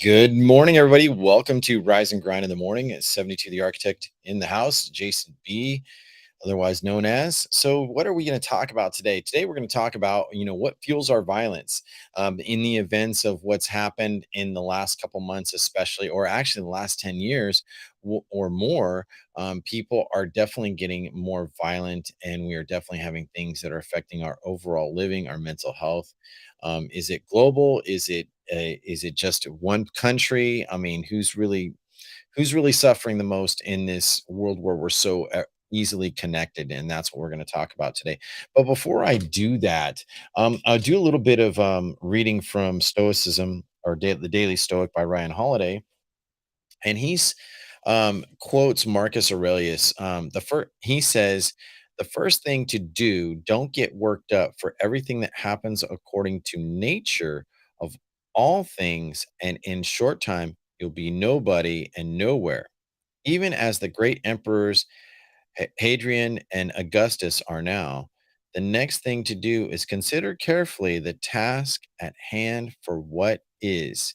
Good morning, everybody. Welcome to Rise and Grind in the Morning. It's 72 the Architect in the house, Jason B, otherwise known as. So, what are we going to talk about today? Today, we're going to talk about, what fuels our violence in the events of what's happened in the last couple months, especially, or actually the last 10 years or more. People are definitely getting more violent, and we are definitely having things that are affecting our overall living, our mental health. Is it global? Is it just one country? I mean, who's really suffering the most in this world where we're so easily connected? And that's what we're going to talk about today. But before I do that, I'll do a little bit of reading from Stoicism or the Daily Stoic by Ryan Holiday, and he's quotes Marcus Aurelius. He says, "The first thing to do, don't get worked up for everything that happens according to nature of all things, and in short time you'll be nobody and nowhere. Even as the great emperors Hadrian and Augustus are now, the next thing to do is consider carefully the task at hand for what is.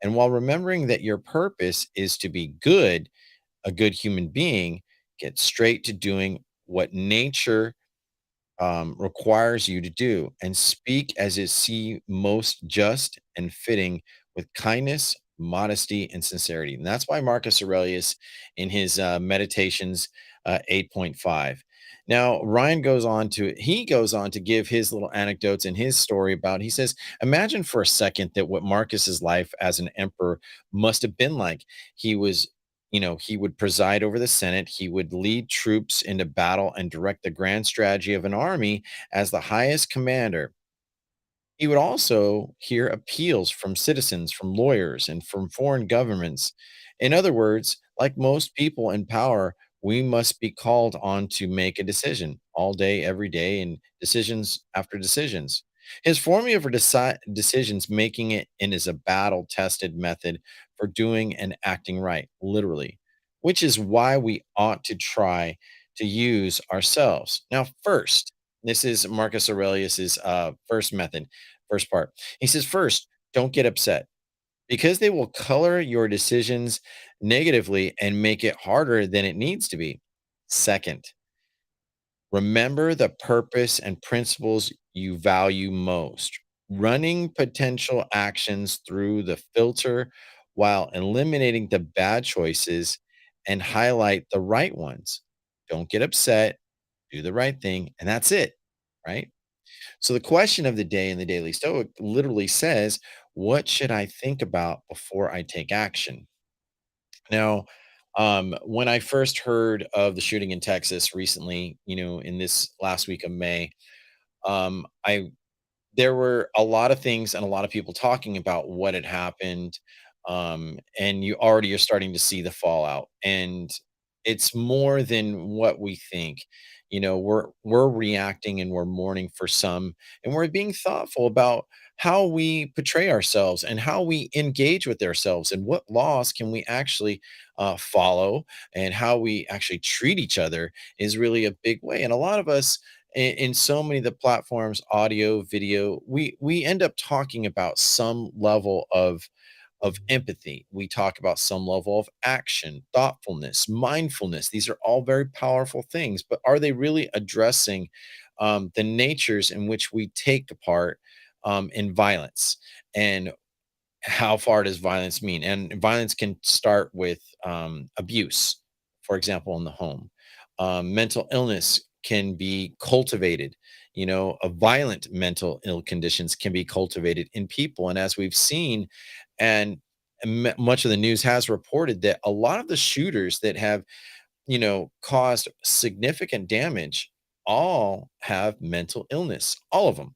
And while remembering that your purpose is to be good, a good human being, get straight to doing what nature requires you to do, and speak as it see most just and fitting, with kindness, modesty, and sincerity." And that's why Marcus Aurelius, in his Meditations 8.5. Now, Ryan goes on to give his little anecdotes and his story about, he says, imagine for a second that what Marcus's life as an emperor must have been like. He was he would preside over the Senate, he would lead troops into battle and direct the grand strategy of an army as the highest commander. He would also hear appeals from citizens, from lawyers, and from foreign governments. In other words, like most people in power, we must be called on to make a decision all day, every day, and decisions after decisions. His formula for decisions making it in is a battle tested method for doing and acting right, literally, which is why we ought to try to use ourselves. Now, first, this is Marcus Aurelius's first method. First part. He says, first, don't get upset because they will color your decisions negatively and make it harder than it needs to be. Second, remember the purpose and principles you value most. Running potential actions through the filter while eliminating the bad choices and highlight the right ones. Don't get upset, do the right thing, and that's it, right? So the question of the day in the Daily Stoic literally says, what should I think about before I take action? Now, when I first heard of the shooting in Texas recently, in this last week of May, I there were a lot of things and a lot of people talking about what had happened, and you already are starting to see the fallout, and it's more than what we think. We're reacting and we're mourning for some, and we're being thoughtful about how we portray ourselves and how we engage with ourselves and what laws can we actually follow, and how we actually treat each other is really a big way. And a lot of us in so many of the platforms, audio, video, we end up talking about some level of empathy. We talk about some level of action, thoughtfulness, mindfulness. These are all very powerful things, but are they really addressing the natures in which we take part in violence? And how far does violence mean? And violence can start with abuse, for example, in the home. Mental illness can be cultivated. A violent mental ill conditions can be cultivated in people. And as we've seen, and much of the news has reported that a lot of the shooters that have, caused significant damage all have mental illness, all of them.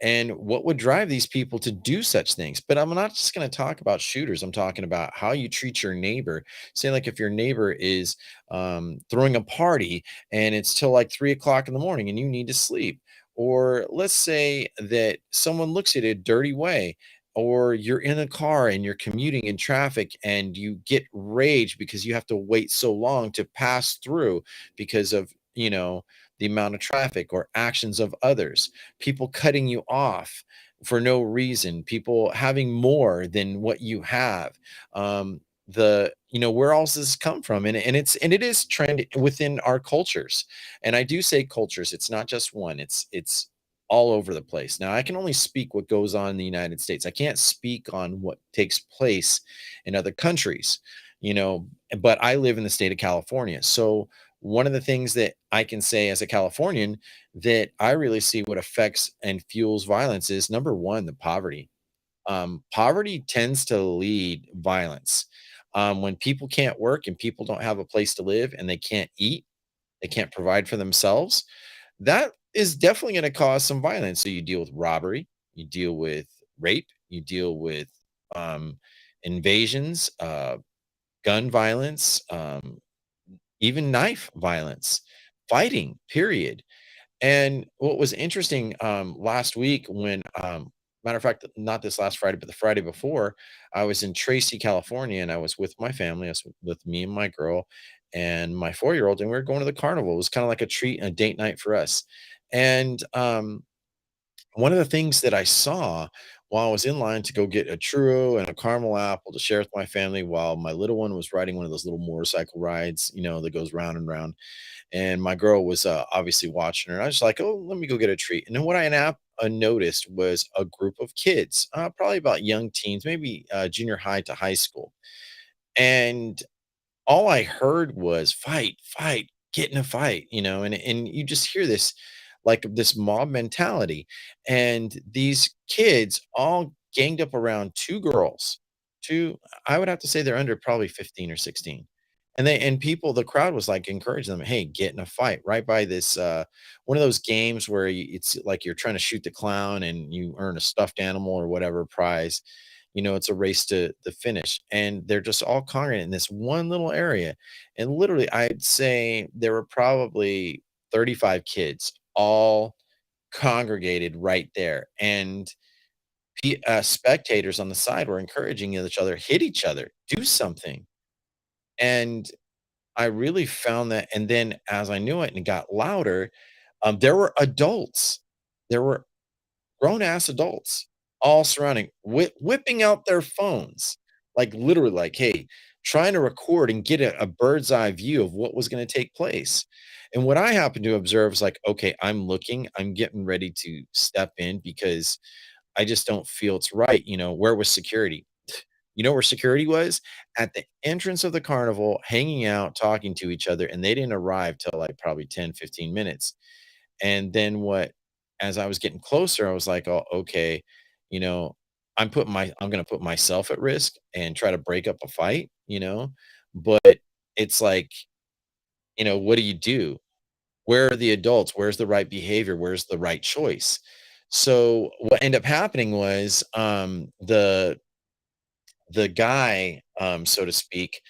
And what would drive these people to do such things? But I'm not just going to talk about shooters. I'm talking about how you treat your neighbor. Say, like, if your neighbor is throwing a party and it's till like 3 o'clock in the morning and you need to sleep. Or let's say that someone looks at it a dirty way, or you're in a car and you're commuting in traffic and you get rage because you have to wait so long to pass through because of, the amount of traffic or actions of others, people cutting you off. for no reason, people having more than what you have. The where else does this come from? And it is trend within our cultures. And I do say cultures, it's not just one, it's all over the place. Now I can only speak what goes on in the United States. I can't speak on what takes place in other countries, you know, but I live in the state of California. So one of the things that I can say as a Californian that I really see what affects and fuels violence is number one, the poverty. Poverty tends to lead violence. When people can't work and people don't have a place to live and they can't eat, they can't provide for themselves, that is definitely going to cause some violence. So you deal with robbery, you deal with rape, you deal with um, invasions, gun violence, even knife violence, fighting, period. And what was interesting, last week when, matter of fact, not this last Friday, but the Friday before, I was in Tracy, California, and I was with my family. I was with me and my girl and my 4-year-old, and we were going to the carnival. It was kind of like a treat, a date night for us. And one of the things that I saw while I was in line to go get a churro and a caramel apple to share with my family, while my little one was riding one of those little motorcycle rides, that goes round and round, and my girl was, obviously watching her, and I was like, "Oh, let me go get a treat." And then what noticed was a group of kids, probably about young teens, maybe, junior high to high school, and all I heard was, "Fight, fight, get in a fight," and you just hear this, like, this mob mentality, and these kids all ganged up around 2 girls, 2, I would have to say they're under probably 15 or 16, and people, the crowd was, like, encouraging them, "Hey, get in a fight," right by this, one of those games where it's like you're trying to shoot the clown and you earn a stuffed animal or whatever prize. It's a race to the finish, and they're just all congregate in this one little area, and literally, I'd say there were probably 35 kids all congregated right there, and spectators on the side were encouraging each other, "Hit each other, do something," and I really found that, and then as I knew it and it got louder, there were adults. There were grown ass adults all surrounding, whipping out their phones, like literally, like, hey, trying to record and get a bird's eye view of what was going to take place. And what I happened to observe is like, okay, I'm looking, I'm getting ready to step in because I just don't feel it's right. Where was security? Where security was? At the entrance of the carnival, hanging out, talking to each other, and they didn't arrive till like probably 10, 15 minutes. And then as I was getting closer, I was like, "Oh, okay, you know, I'm gonna put myself at risk and try to break up a fight." But it's like, what do you do? Where are the adults? Where's the right behavior? Where's the right choice? So what ended up happening was, the guy, so to speak,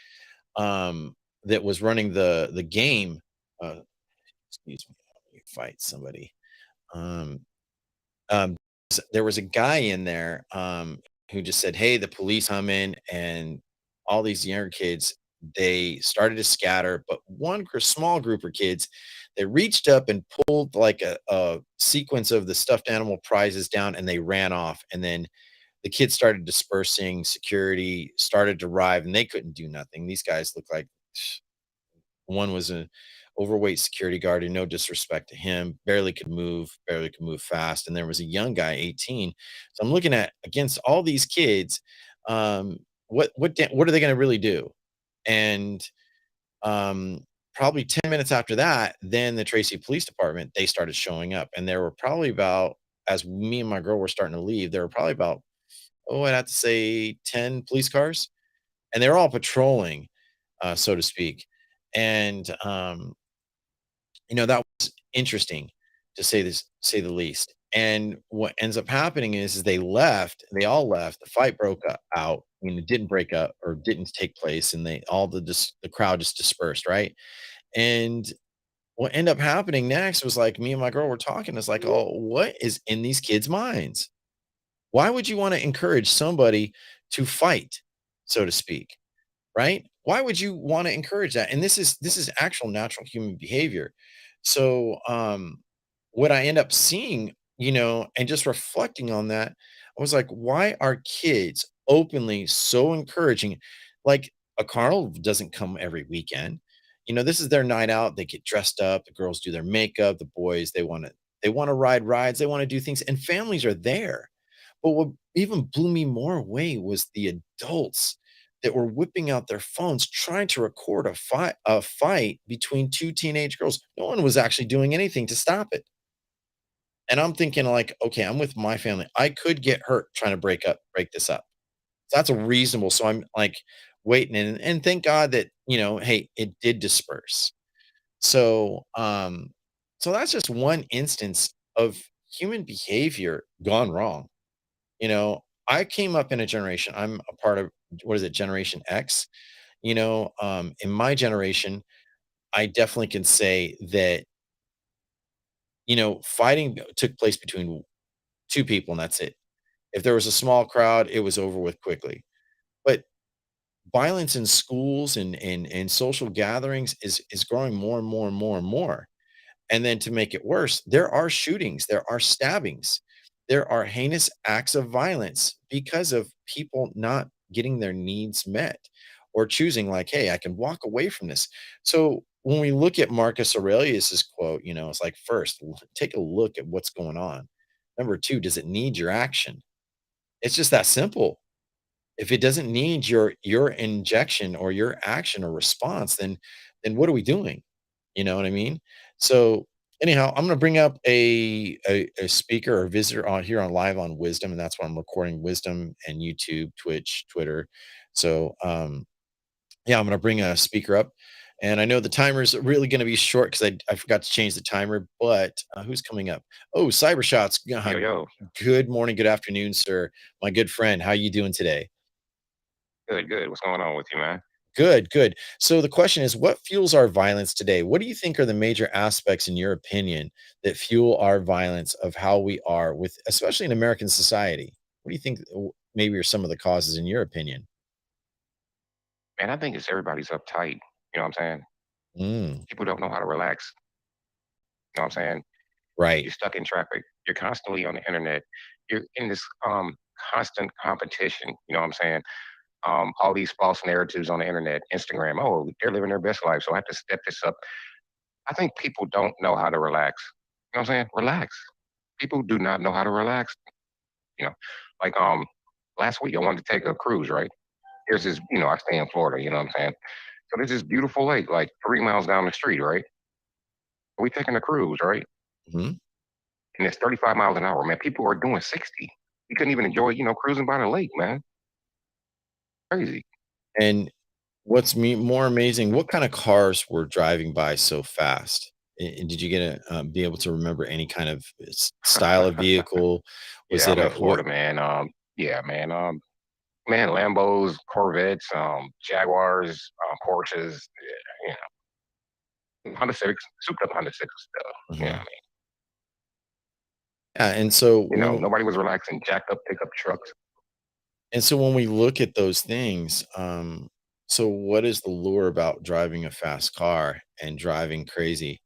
that was running the game, uh, excuse me, let me fight somebody. Um, Um, there was a guy in there, who just said, "Hey, the police come in," and all these younger kids, they started to scatter, but one small group of kids, they reached up and pulled like a sequence of the stuffed animal prizes down, and they ran off. And then the kids started dispersing. Security started to arrive, and they couldn't do nothing. These guys look like one was an overweight security guard, and no disrespect to him, barely could move fast. And there was a young guy, 18. So I'm looking at against all these kids, what are they going to really do? And probably 10 minutes after that, then the Tracy Police Department, they started showing up, and there were probably about, as me and my girl were starting to leave, there were probably about, oh, I'd have to say 10 police cars, and they were all patrolling, so to speak. And that was interesting, to say the least. And what ends up happening is they all left, the fight broke out. I mean, it didn't break up or didn't take place, and the crowd just dispersed, right? And what ended up happening next was, like, me and my girl were talking, it's like, "Oh, what is in these kids' minds? Why would you wanna encourage somebody to fight, so to speak?" Right? Why would you wanna encourage that? And this is actual natural human behavior. So, what I end up seeing and just reflecting on that, I was like, why are kids openly so encouraging? Like, a carnival doesn't come every weekend. This is their night out. They get dressed up. The girls do their makeup. The boys, they want to ride rides. They want to do things, and families are there. But what even blew me more away was the adults that were whipping out their phones trying to record a fight between two teenage girls. No one was actually doing anything to stop it. And I'm thinking like, "Okay, I'm with my family. I could get hurt trying to break this up." So that's a reasonable, so I'm, like, waiting, and thank God that, hey, it did disperse. So, so that's just one instance of human behavior gone wrong. I came up in a generation, I'm a part of, what is it, Generation X? In my generation, I definitely can say that, fighting took place between 2 people, and that's it. If there was a small crowd, it was over with quickly. But violence in schools and social gatherings is growing more and more and more and more. And then to make it worse, there are shootings, there are stabbings, there are heinous acts of violence because of people not getting their needs met or choosing, like, hey, I can walk away from this. So when we look at Marcus Aurelius's quote, it's like, first, take a look at what's going on. Number two, does it need your action? It's just that simple. If it doesn't need your injection or your action or response, then what are we doing? You know what I mean? So anyhow, I'm gonna bring up a speaker or visitor on here on live on Wisdom, and that's why I'm recording Wisdom and YouTube, Twitch, Twitter. So yeah, I'm gonna bring a speaker up. And I know the timer is really gonna be short because I forgot to change the timer, but who's coming up? Oh, Cybershots. Yo, yo, Good morning, good afternoon, sir. My good friend. How you doing today? good, good. What's going on with you, man? Good, good. So the question is, what fuels our violence today? What do you think are the major aspects, in your opinion, that fuel our violence of how we are with, especially in American society? What do you think maybe are some of the causes, in your opinion? Man, I think it's everybody's uptight. You know what I'm saying? Mm, People don't know how to relax. You know what I'm saying? right. You're stuck in traffic. You're constantly on the internet. You're in this constant competition. You know what I'm saying? All these false narratives on the internet, Instagram. Oh, they're living their best life, so I have to step this up. I think people don't know how to relax. You know what I'm saying? Relax. People do not know how to relax. You know, like last week I wanted to take a cruise. Right? There's this. I stay in Florida. You know what I'm saying? So there's this beautiful lake, like 3 miles down the street, right? We taking a cruise, right? Mhm. And it's 35 miles an hour, man. People are doing 60. You couldn't even enjoy, cruising by the lake, man. Crazy. And what's more amazing, what kind of cars were driving by so fast? And did you get to be able to remember any kind of style of vehicle? Was Yeah, it I'm a in what? Florida, man. Yeah, man. Man, Lambos, Corvettes, Jaguars, Porsches, yeah, Honda Civics, souped up Honda Civics stuff. Yeah, Mhm. Yeah, nobody was relaxing. Jacked up pickup trucks. when we look at those things, so what is the lure about driving a fast car and driving crazy?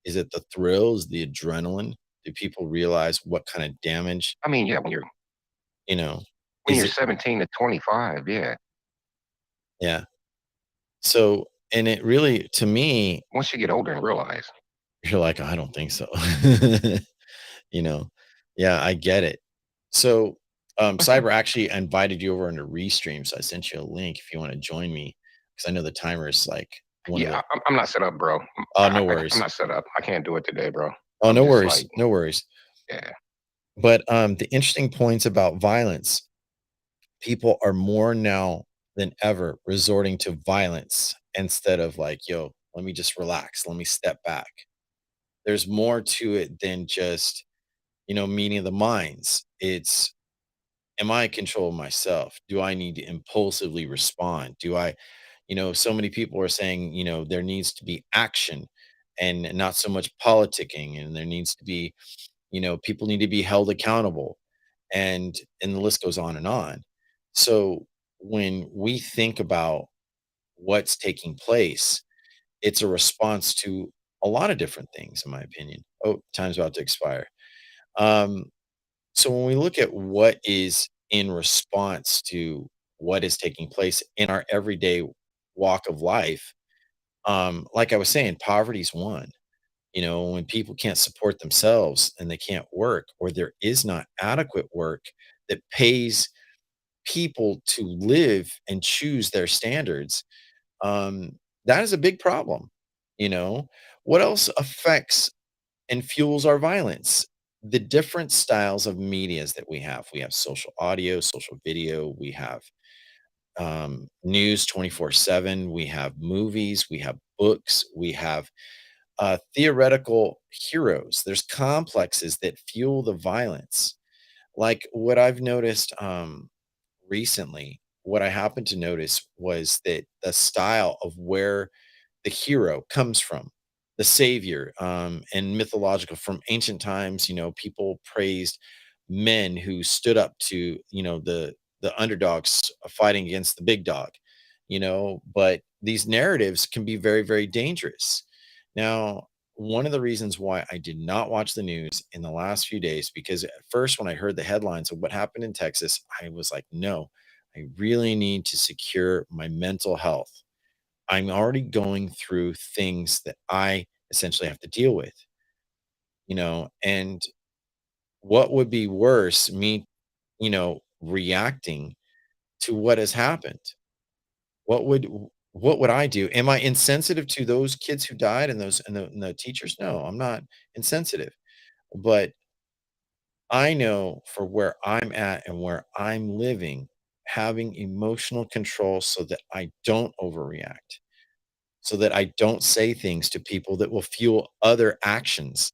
Is it the thrills, the adrenaline? Do people realize what kind of damage, I mean, yeah, when you're you know, when is you're it? 17 to 25, yeah. Yeah. So, and it really, to me, Once you get older and realize, you're like, I don't think so. you know, yeah, I get it. So, Cyber actually invited you over into Restream, so I sent you a link if you want to join me because I know the timer is like one of yeah, the. I'm not set up, bro. Oh, no I'm worries. not set up. I can't do it today, bro. Oh, I'm no just worries. like, No worries. yeah. But the interesting points about violence, people are more now than ever resorting to violence instead of like, yo, let me just relax, let me step back. There's more to it than just, meeting of the minds. It's, am I in control of myself? Do I need to impulsively respond? So many people are saying, there needs to be action and not so much politicking. And there needs to be, people need to be held accountable. And the list goes on and on. So when we think about what's taking place, it's a response to a lot of different things, in my opinion. Oh, time's about to expire. Um, so when we look at what is in response to what is taking place in our everyday walk of life, like I was saying, poverty's one. When people can't support themselves and they can't work, or there is not adequate work that pays people to live and choose their standards, that is a big problem. You know, what else affects and fuels our violence? The different styles of medias that we have. We have social audio, social video, we have news 24/7, we have movies, we have books, we have theoretical heroes. There's complexes that fuel the violence. Like what I've noticed recently, what I happened to notice was that the style of where the hero comes from, the savior, and mythological from ancient times. People praised men who stood up to the underdogs fighting against the big dog. But these narratives can be very, very dangerous. Now, one of the reasons why I did not watch the news in the last few days, because at first when I heard the headlines of what happened in Texas, I was like, no, I really need to secure my mental health. I'm already going through things that I essentially have to deal with, and what would be worse, me, reacting to what has happened? What would I do? Am I insensitive to those kids who died and the teachers? No, I'm not insensitive. But I know for where I'm at and where I'm living, having emotional control so that I don't overreact, so that I don't say things to people that will fuel other actions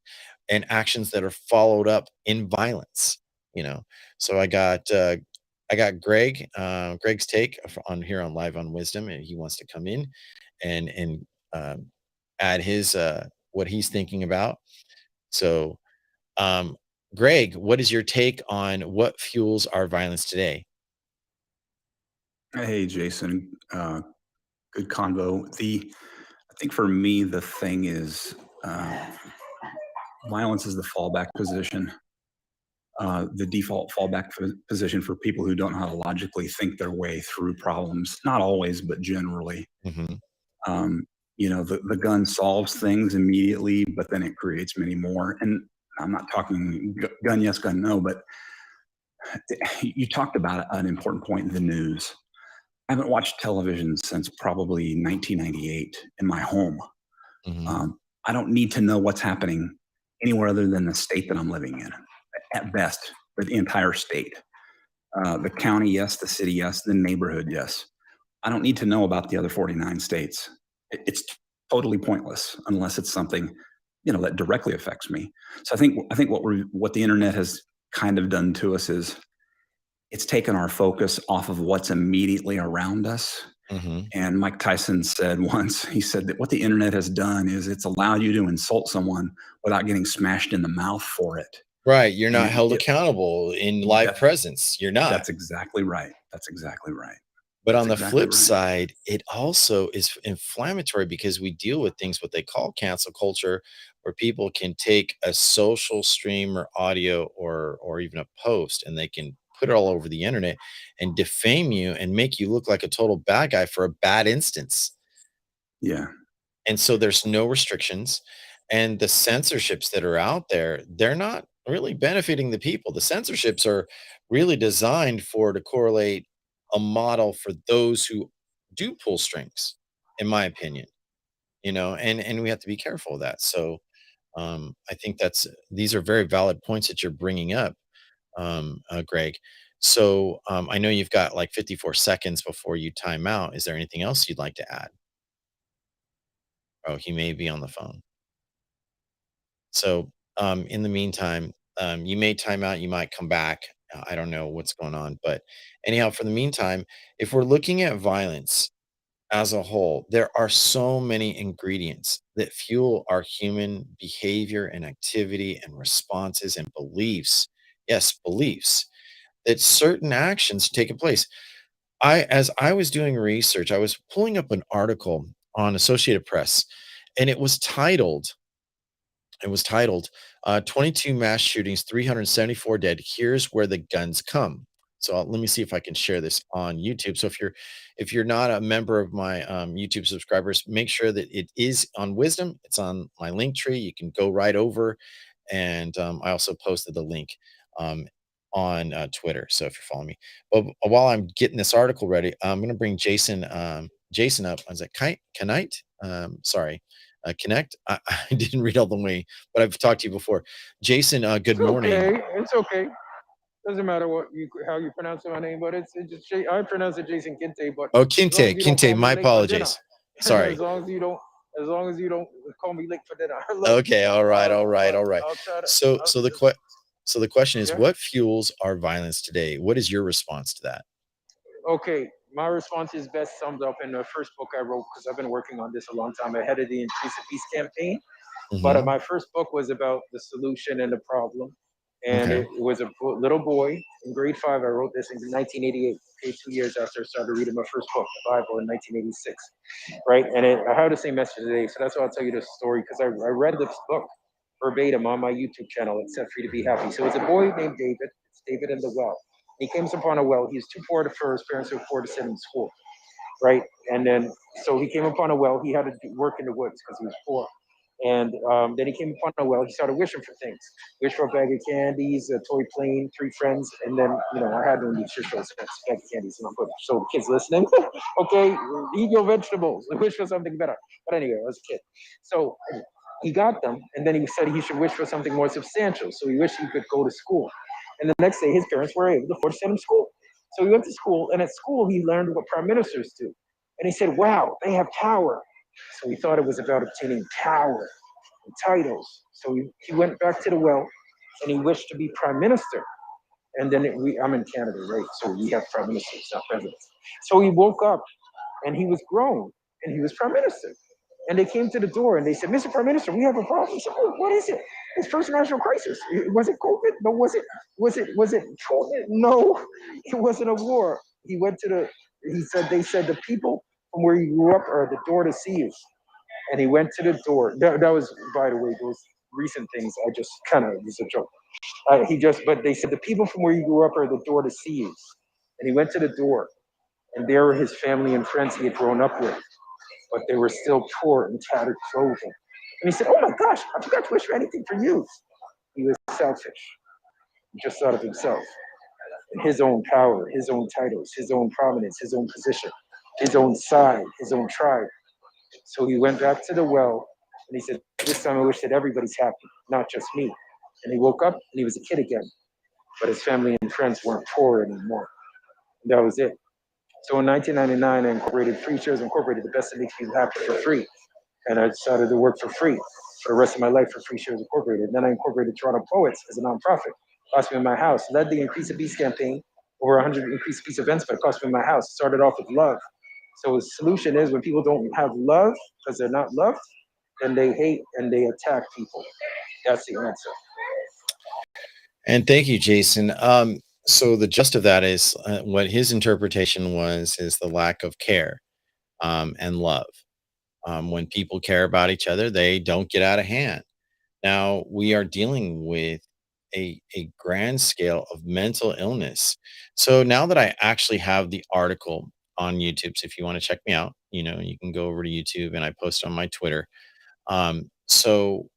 and actions that are followed up in violence, you know. So I got Greg's take on here on Live on Wisdom, and he wants to come in and um, add his what he's thinking about. So, um, Greg, what is your take on what fuels our violence today? Hey, Jason. Good convo. I think for me, the thing is violence is the fallback position, the default fallback position for people who don't know how to logically think their way through problems. Not always, but generally. Hmm. Um, the gun solves things immediately, but then it creates many more. And I'm not talking gun yes, gun no, but you talked about an important point, the news. I haven't watched television since probably 1998 in my home. Hmm. Um, I don't need to know what's happening anywhere other than the state that I'm living in, at best, but the entire state. The county, yes. The city, yes. The neighborhood, yes. I don't need to know about the other 49 states. It's totally pointless unless it's something that directly affects me. So I think what the internet has kind of done to us is it's taken our focus off of what's immediately around us. Hmm. And Mike Tyson said once, he said that what the internet has done is it's allowed you to insult someone without getting smashed in the mouth for it. Right, you're And not held accountable in live that presence. You're not. that's exactly right. That's exactly right. But That's on the exactly flip right. side, it also is inflammatory because we deal with things what they call cancel culture, where people can take a social stream or audio or even a post and they can put it all over the internet and defame you and make you look like a total bad guy for a bad instance. Yeah. And so there's no restrictions, and the censorships that are out there, they're not really benefiting the people. The censorships are really designed for to correlate a model for those who do pull strings, in my opinion, and we have to be careful of that. So I think these are very valid points that you're bringing up, Greg. So I know you've got like 54 seconds before you time out. Is there anything else you'd like to add? Oh, he may be on the phone. So, in the meantime, you may time out, you might come back. I don't know what's going on. But anyhow, for the meantime, if we're looking at violence as a whole, there are so many ingredients that fuel our human behavior and activity and responses and beliefs. Yes, beliefs that certain actions taking place. As I was doing research, I was pulling up an article on Associated Press, and it was titled 22 mass shootings, 374 dead. Here's where the guns come. So let me see if I can share this on YouTube. So if you're not a member of my YouTube subscribers, make sure that it is on Wisdom. It's on my link tree. You can go right over, and I also posted the link um, on Twitter. So if you're following me, but while I'm getting this article ready, I'm going to bring Jason up. I was like, Knight. Sorry, Connect. I didn't read all the way, but I've talked to you before. Jason, good It's morning. okay. It's okay. Doesn't matter how you pronounce my name, but it's just I pronounce it Jason Kinte. But Oh, as long as you don't call My me late for dinner, apologies. and Sorry. as long as you don't call me late for dinner, look, Okay, all right, all right, but all right. I'll try to. So I'll, so the question is, yeah. what fuels our violence today? What is your response to that? Okay. My response is best summed up in the first book I wrote because I've been working on this a long time ahead of the Increase of Peace campaign. But Hmm. my first book was about the solution and the problem. And Okay. it was a little boy in grade 5. I wrote this in 1988, okay, 2 years after I started reading my first book, the Bible, in 1986. Right. And I have the same message today. So that's why I'll tell you this story because I read this book verbatim on my YouTube channel. It's Set Free to Be Happy. So it's a boy named David. It's David in the Well. He came upon a well. He was too poor for his parents to afford to send him to school. Right. And then, so he came upon a well. He had to work in the woods because he was poor. And then he came upon a well. He started wishing for things. Wish for a bag of candies, a toy plane, 3 friends, and then I had no nutritious bag of candies. And I'm good. So the kids listening, okay, eat your vegetables. Wish for something better. But anyway, I was a kid. So he got them, and then he said he should wish for something more substantial. So he wished he could go to school. And the next day, his parents were able to afford to send him to school. So he went to school, and at school, he learned what prime ministers do. And he said, wow, they have power. So he thought it was about obtaining power and titles. So he went back to the well and he wished to be prime minister. And then I'm in Canada, right? So we have prime ministers, not presidents. So he woke up and he was grown and he was prime minister. And they came to the door and they said, Mr. Prime Minister, we have a problem. He said, oh, what is it? It's first national crisis. Was it COVID? No, was it COVID? No, it wasn't a war. They said the people from where you grew up are the door to see you. And he went to the door. That was, by the way, those recent things. I just kind of was a joke. But they said the people from where you grew up are the door to see you. And he went to the door, and there were his family and friends he had grown up with, but they were still poor and tattered clothing. And he said, "Oh my gosh, I forgot to wish for anything for you." He was selfish, he just thought of himself, and his own power, his own titles, his own prominence, his own position, his own side, his own tribe. So he went back to the well and he said, this time I wish that everybody's happy, not just me. And he woke up and he was a kid again, but his family and friends weren't poor anymore. And that was it. So in 1999, I incorporated Free Shares Incorporated, the best that makes people happy for free. And I decided to work for free for the rest of my life for Free Shares Incorporated. And then I incorporated Toronto Poets as a nonprofit. Cost me in my house, led the Increase of Peace campaign, over 100 Increase of Peace events, but it cost me in my house. Started off with love. So the solution is when people don't have love because they're not loved, then they hate and they attack people. That's the answer. And thank you, Jason. So the gist of that is what his interpretation was is the lack of care and love. When people care about each other, they don't get out of hand. Now we are dealing with a grand scale of mental illness. So now that I actually have the article on YouTube, so if you want to check me out, you can go over to YouTube and I post on my Twitter. So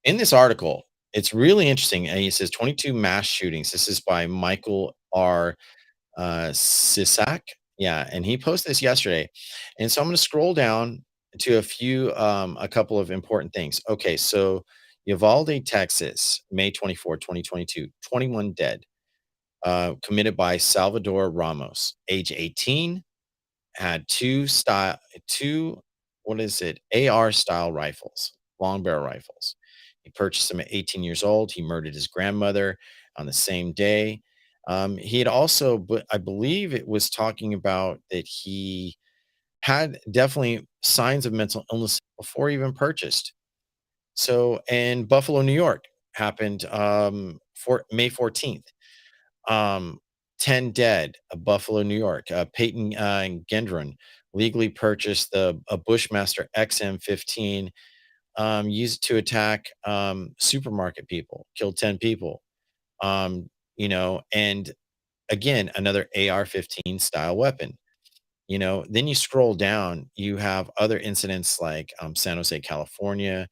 in this article, it's really interesting. And he says 22 mass shootings. This is by Michael R. Sisak. Yeah, and he posted this yesterday. And so I'm going to scroll down to a couple of important things. Okay, so Uvalde, Texas, May 24, 2022, 21 dead, committed by Salvador Ramos, age 18, had two, what is it, AR style rifles, long barrel rifles. He purchased them at 18 years old. He murdered his grandmother on the same day. He had also, but I believe it was talking about that he had definitely signs of mental illness before he even purchased. So, in Buffalo, New York, happened for May 14th. Um, 10 dead, Buffalo, New York. Peyton Gendron legally purchased a Bushmaster XM15 used to attack supermarket people, killed 10 people. And again, another AR-15 style weapon. Then you scroll down, you have other incidents like San Jose, California.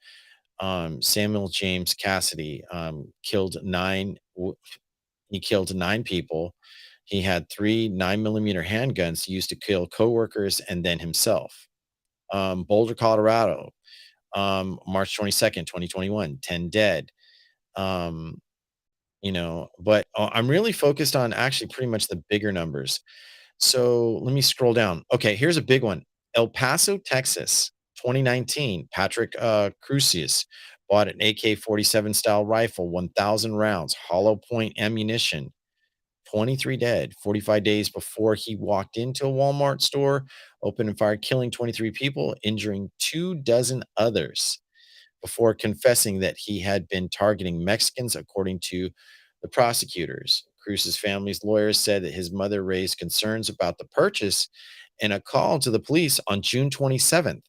Samuel James Cassidy he killed 9 people. He had 3 9mm handguns used to kill coworkers and then himself. Boulder, Colorado, March 22nd, 2021, 10 dead. Um, but I'm really focused on actually pretty much the bigger numbers. So let me scroll down. Okay, here's a big one. El Paso, Texas, 2019. Patrick Crucius bought an AK-47 style rifle, 1,000 rounds, hollow point ammunition, 23 dead, 45 days before he walked into a Walmart store, opened and fired, killing 23 people, injuring 24 others before confessing that he had been targeting Mexicans, according to the prosecutors. Cruz's family's lawyers said that his mother raised concerns about the purchase in a call to the police on June 27th,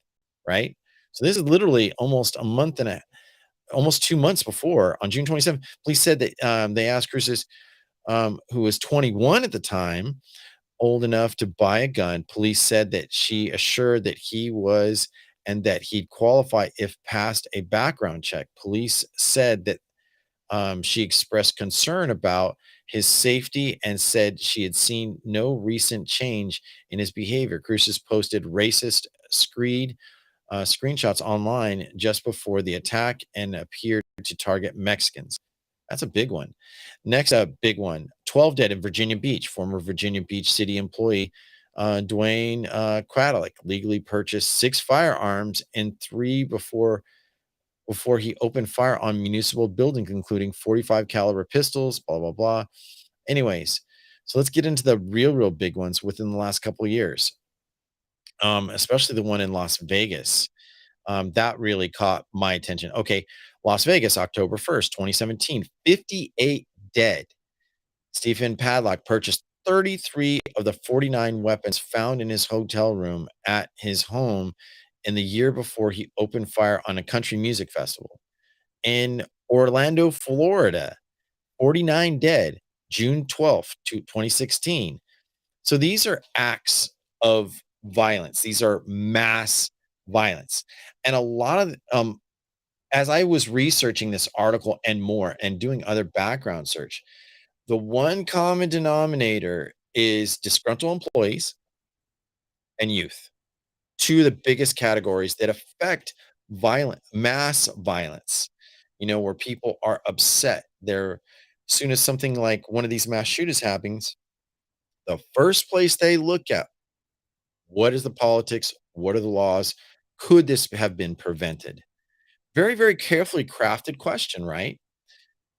right? So this is literally almost 2 months before, on June 27th, police said that they asked Cruz's, who was 21 at the time, old enough to buy a gun. Police said that she assured that he was and that he'd qualify if passed a background check. Police said that she expressed concern about his safety and said she had seen no recent change in his behavior. Cruz has posted racist screenshots online just before the attack and appeared to target Mexicans. That's a big one. Next up, big one. 12 dead in Virginia Beach. Former Virginia Beach city employee Dwayne Craddock legally purchased 6 firearms and 3 before he opened fire on municipal buildings, including 45 caliber pistols, blah, blah, blah. Anyways, so let's get into the real big ones within the last couple of years, especially the one in Las Vegas. That really caught my attention. Okay, Las Vegas, October 1st, 2017, 58 dead. Stephen Padlock purchased 33 of the 49 weapons found in his hotel room at his home in the year before he opened fire on a country music festival. In Orlando, Florida, 49 dead, June 12th, 2016. So these are acts of violence. These are mass violence. And a lot of as I was researching this article and more and doing other background search, the one common denominator is disgruntled employees and youth. Two of the biggest categories that affect mass violence, where people are upset. As soon as something like one of these mass shootings happens, the first place they look at, what is the politics? What are the laws? Could this have been prevented? Very, very carefully crafted question, right?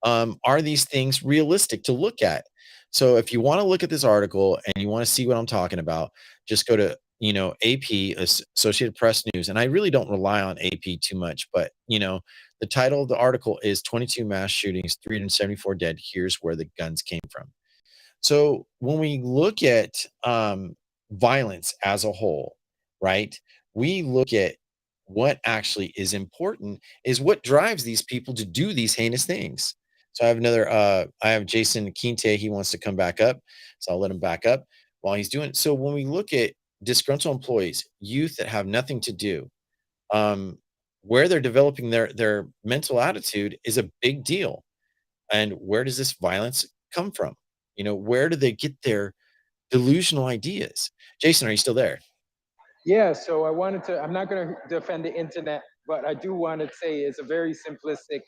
Are these things realistic to look at? So if you want to look at this article and you want to see what I'm talking about, just go to, AP, Associated Press News. And I really don't rely on AP too much, but, the title of the article is 22 mass shootings, 374 dead. Here's where the guns came from. So when we look at violence as a whole, right, we look at what actually is important is what drives these people to do these heinous things. So I have Jason Quinte. He wants to come back up. So I'll let him back up while he's doing it. So when we look at disgruntled employees, youth that have nothing to do, where they're developing their mental attitude is a big deal. And where does this violence come from? Where do they get their delusional ideas? Jason, are you still there? Yeah, so I'm not going to defend the internet, but I do want to say it's a very simplistic,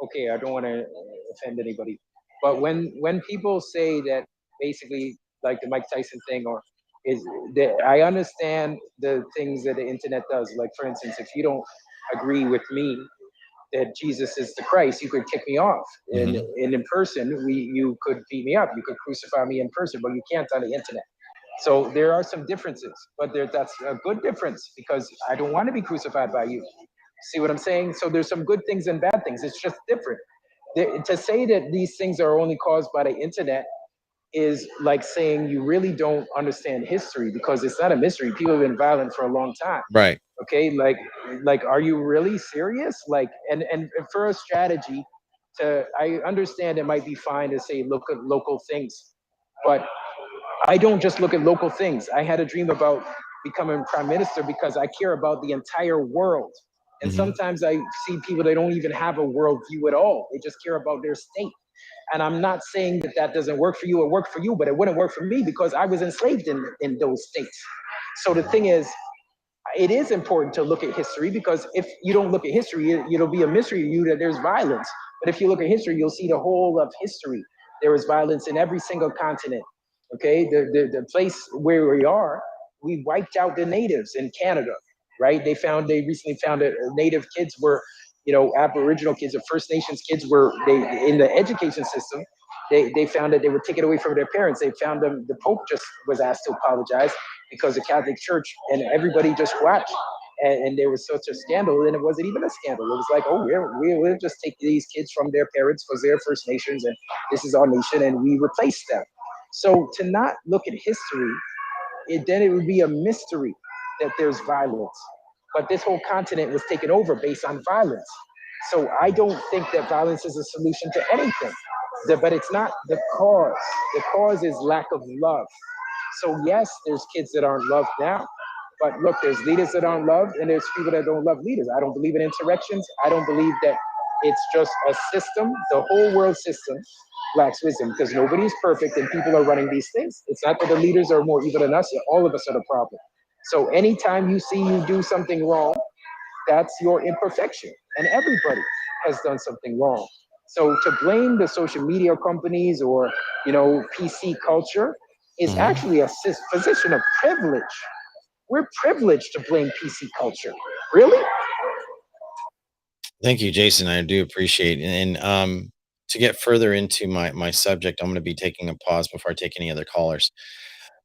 okay, I don't want to offend anybody. But when people say that basically like the Mike Tyson thing or is that I understand the things that the internet does. Like for instance, if you don't agree with me that Jesus is the Christ, you could kick me off. And in person, you could beat me up. You could crucify me in person, but you can't on the internet. So there are some differences, but that's a good difference because I don't want to be crucified by you. See what I'm saying? So there's some good things and bad things. It's just different. To say that these things are only caused by the internet is like saying you really don't understand history, because it's not a mystery. People have been violent for a long time. Right. Okay, like are you really serious? Like, and for a strategy to, I understand it might be fine to say look at local things, but I don't just look at local things. I had a dream about becoming prime minister because I care about the entire world. And Hmm. sometimes I see people that don't even have a worldview at all. They just care about their state. And I'm not saying that that doesn't work for you or work for you, but it wouldn't work for me because I was enslaved in those states. So the thing is, it is important to look at history, because if you don't look at history, it'll be a mystery to you that there's violence. But if you look at history, you'll see the whole of history. There was violence in every single continent. Okay, the place where we are, we wiped out the natives in Canada, right? They recently found that native kids were, Aboriginal kids or First Nations kids were, they in the education system. They found that they were taken away from their parents. They found them. The Pope just was asked to apologize because the Catholic Church and everybody just watched. And there was such a scandal, and it wasn't even a scandal. It was like, oh, we'll just take these kids from their parents because they're First Nations, and this is our nation, and we replace them. So to not look at history, then it would be a mystery that there's violence. But this whole continent was taken over based on violence. So I don't think that violence is a solution to anything. But it's not the cause. The cause is lack of love. So yes, there's kids that aren't loved now. But look, there's leaders that aren't loved, and there's people that don't love leaders. I don't believe in insurrections. I don't believe that it's just a system. The whole world system lacks wisdom because nobody's perfect and people are running these things. It's not that the leaders are more evil than us. All of us are the problem. So anytime you see you do something wrong, that's your imperfection. And everybody has done something wrong. So to blame the social media companies or, PC culture is Hmm. actually a position of privilege. We're privileged to blame PC culture. Really? Thank you, Jason. I do appreciate it. And to get further into my subject, I'm going to be taking a pause before I take any other callers.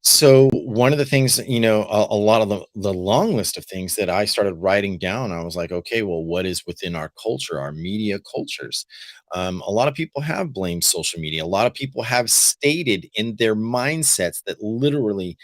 So one of the things, a lot of the long list of things that I started writing down, I was like, okay, well, what is within our culture, our media cultures? A lot of people have blamed social media. A lot of people have stated in their mindsets that literally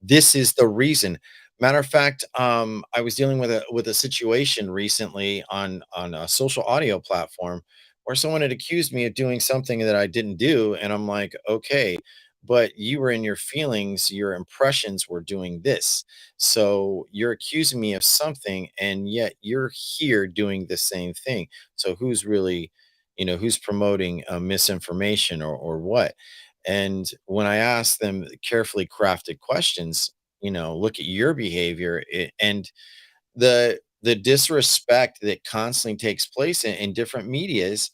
this is the reason. Matter of fact, I was dealing with a situation recently on a social audio platform where someone had accused me of doing something that I didn't do, and I'm like, okay, but you were in your feelings, your impressions were doing this. So you're accusing me of something, and yet you're here doing the same thing. So who's really, who's promoting misinformation or what? And when I ask them carefully crafted questions, look at your behavior and the disrespect that constantly takes place in different medias.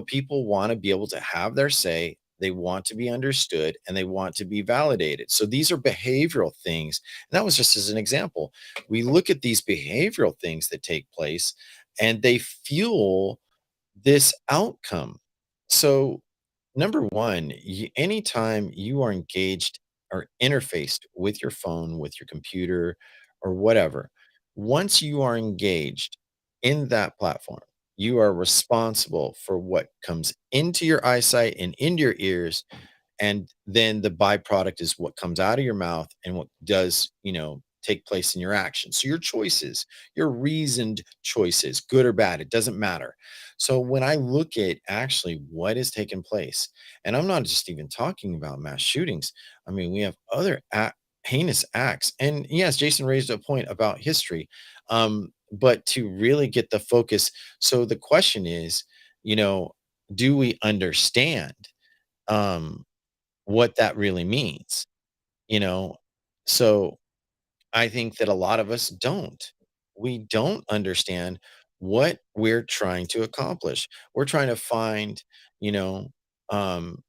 People want to be able to have their say, they want to be understood, and they want to be validated. So these are behavioral things, and that was just as an example. We look at these behavioral things that take place, and they fuel this outcome. So number one, anytime you are engaged or interfaced with your phone, with your computer, or whatever, once you are engaged in that platform, you are responsible for what comes into your eyesight and into your ears, and then the byproduct is what comes out of your mouth and what does take place in your actions. So your choices, your reasoned choices, good or bad, it doesn't matter. So when I look at actually what has taken place, and I'm not just even talking about mass shootings, I mean we have other heinous acts. And yes, Jason raised a point about history, but to really get the focus, so the question is, do we understand um what that really means, you know? So I think that a lot of us don't. We don't understand what we're trying to accomplish. We're trying to find, you know, um,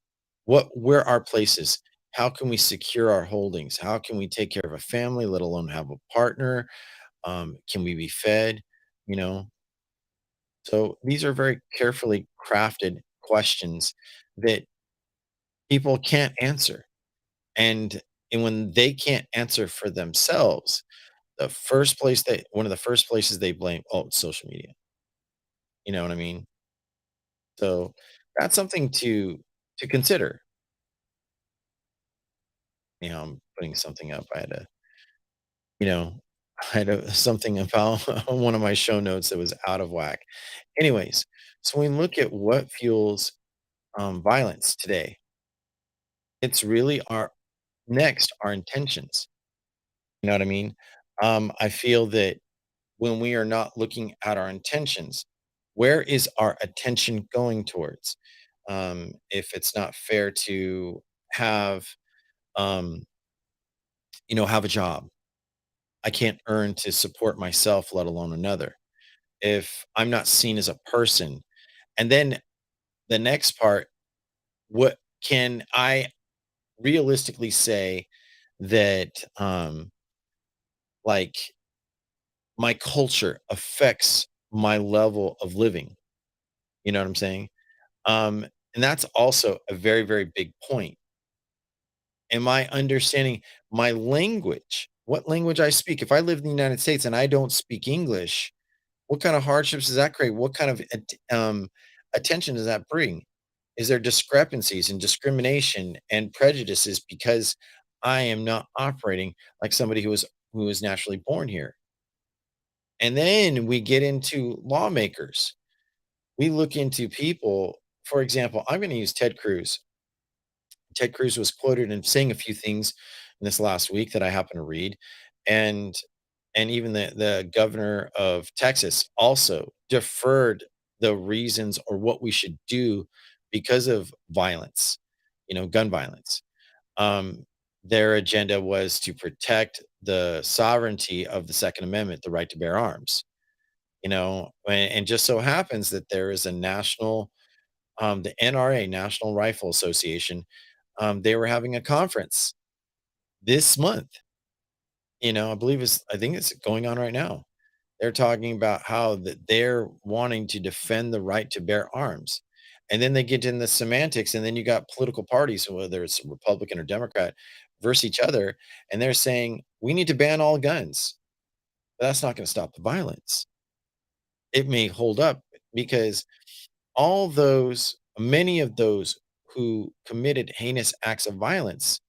where our place is. How can we secure our holdings? How can we take care of a family, let alone have a partner? Can we be fed? You know, so these are very carefully crafted questions that people can't answer. And when they can't answer for themselves, one of the first places they blame, oh, it's social media. You know what I mean? So that's something to consider. I'm putting something up. I had a, you know, I had something about one of my show notes that was out of whack. Anyways, so when we look at what fuels violence today, it's really our intentions. You know what I mean? I feel that when we are not looking at our intentions, where is our attention going towards? If it's not fair to have, um, have a job, I can't earn to support myself, let alone another. If I'm not seen as a person, and then the next part, what can I realistically say that, like, my culture affects my level of living? You know what I'm saying? And that's also a very, very big point. Am I understanding my language? What language I speak? If I live in the United States and I don't speak English, what kind of hardships does that create? What kind of attention does that bring? Is there discrepancies and discrimination and prejudices because I am not operating like somebody who was naturally born here? And then we get into lawmakers. We look into people. For example, I'm going to use Ted Cruz. Ted Cruz was quoted in saying a few things in this last week that I happened to read, and even the governor of Texas also deferred the reasons or what we should do because of violence, gun violence. Um, their agenda was to protect the sovereignty of the Second Amendment, the right to bear arms. And just so happens that there is a national, the NRA, National Rifle Association. They were having a conference this month. I think it's going on right now. They're talking about how that they're wanting to defend the right to bear arms. And then they get in the semantics, and then you got political parties, whether it's Republican or Democrat, versus each other, and they're saying we need to ban all guns. But that's not going to stop the violence. It may hold up because many of those who committed heinous acts of violence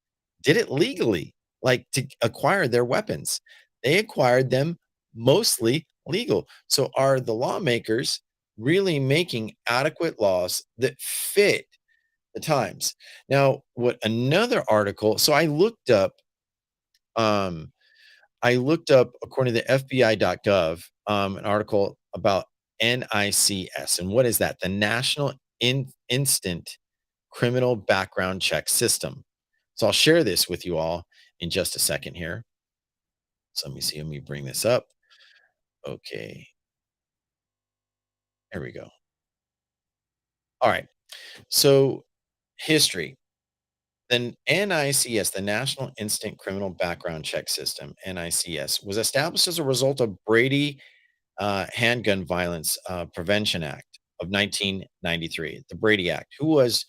did it legally, like to acquire their weapons. They acquired them mostly legal. So are the lawmakers really making adequate laws that fit the times? Now, what another article, so um, I looked up according to the FBI.gov, an article about NICS. And what is that? The National Instant Criminal Background Check System. So I'll share this with you all in just a second here. So let me see. Let me bring this up. Okay. There we go. All right. So history. The NICS, the National Instant Criminal Background Check System, NICS, was established as a result of Brady Handgun Violence Prevention Act of 1993, the Brady Act. Who was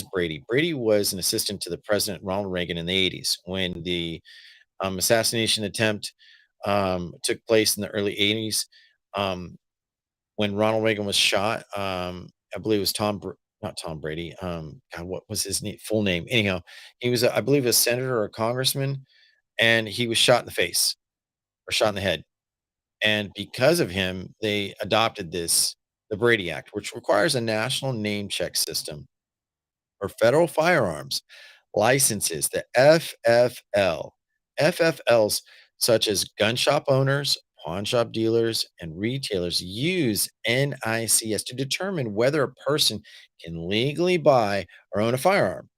Brady? Brady was an assistant to the President Ronald Reagan in the 80s when the assassination attempt took place in the early 80s. Um, when Ronald Reagan was shot, I believe it was not Tom Brady. God, what was his full name? Anyhow, he was, I believe, a senator or a congressman, and he was shot in the face or shot in the head. And because of him, they adopted the Brady Act, which requires a national name check system for federal firearms licenses, the FFL. FFLs, such as gun shop owners, pawn shop dealers, and retailers, use NICS to determine whether a person can legally buy or own a firearm.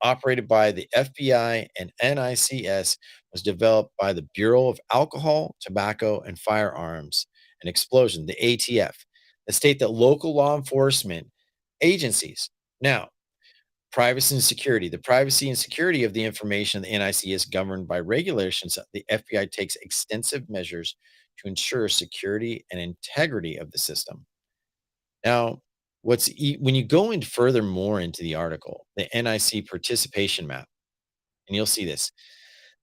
Operated by the FBI, and NICS was developed by the Bureau of Alcohol, Tobacco, and Firearms and Explosion, the ATF, that state that local law enforcement agencies. Now, privacy and security. The privacy and security of the information of the NIC is governed by regulations. The FBI takes extensive measures to ensure security and integrity of the system. Now, when you go in furthermore into the article, the NIC participation map, and you'll see this,